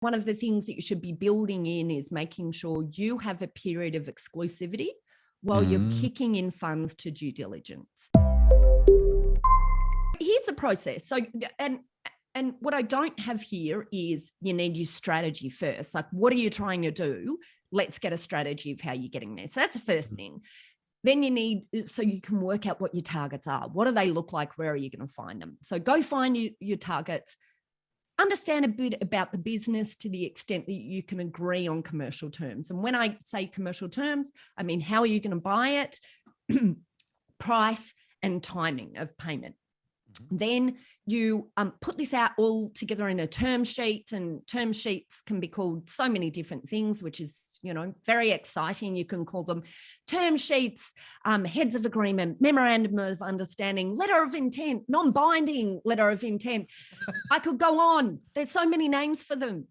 one of the things that you should be building in is making sure you have a period of exclusivity while you're kicking in funds to due diligence. Here's the process. So, and what I don't have here is you need your strategy first. Like, what are you trying to do? Let's get a strategy of how you're getting there. So that's the first thing. Then you need, so you can work out what your targets are. What do they look like? Where are you going to find them? So go find your targets, understand a bit about the business to the extent that you can agree on commercial terms. And when I say commercial terms, I mean, how are you going to buy it, price and timing of payment. Then you put this out all together in a term sheet, and term sheets can be called so many different things, which is, you know, very exciting. You can call them term sheets, heads of agreement, memorandum of understanding, letter of intent, non-binding letter of intent. I could go on. There's so many names for them.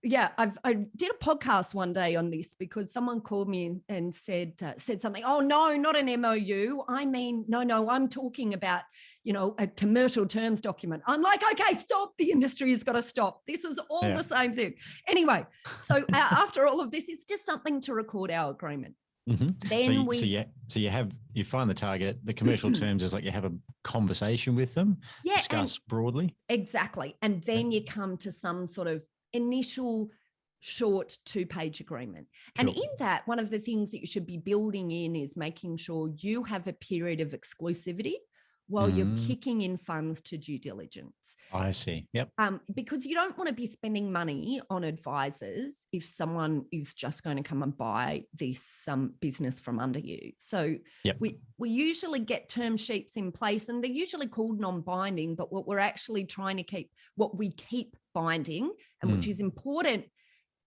Yeah, I did a podcast one day on this because someone called me and said something. Oh no, not an MOU. I mean, no, I'm talking about, you know, a commercial terms document. I'm like, okay, stop. The industry has got to stop. This is all the same thing. Anyway, so after all of this, it's just something to record our agreement. Then you find the target. The commercial terms is like you have a conversation with them, discuss broadly. Exactly. And then you come to some sort of initial short 2-page agreement. Cool. And in that, one of the things that you should be building in is making sure you have a period of exclusivity while you're kicking in funds to due diligence. I see. Yep. Because you don't want to be spending money on advisors if someone is just going to come and buy this business from under you. So we usually get term sheets in place, and they're usually called non-binding, but what we're actually trying to keep, what we keep binding, and which is important.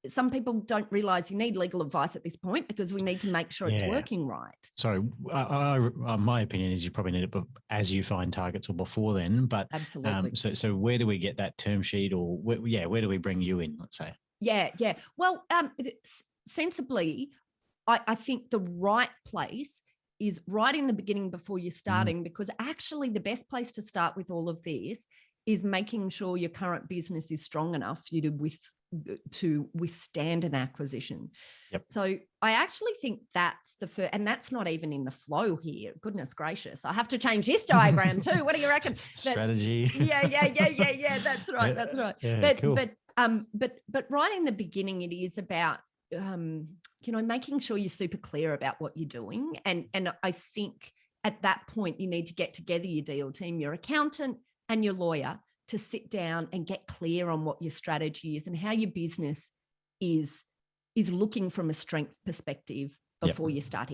Some people don't realize you need legal advice at this point because we need to make sure it's working right. So my opinion is you probably need it as you find targets or before then. But absolutely. So where do we get that term sheet, or where do we bring you in, let's say? Yeah. Well, sensibly, I think the right place is right in the beginning before you're starting, because actually the best place to start with all of this is making sure your current business is strong enough for you to withstand an acquisition. So I actually think that's the first, and that's not even in the flow here. Goodness gracious. I have to change this diagram too. What do you reckon? Strategy. Yeah. That's right. That's right. Yeah, cool. But right in the beginning, it is about, making sure you're super clear about what you're doing. And I think at that point, you need to get together your deal team, your accountant and your lawyer, to sit down and get clear on what your strategy is and how your business is looking from a strength perspective before you start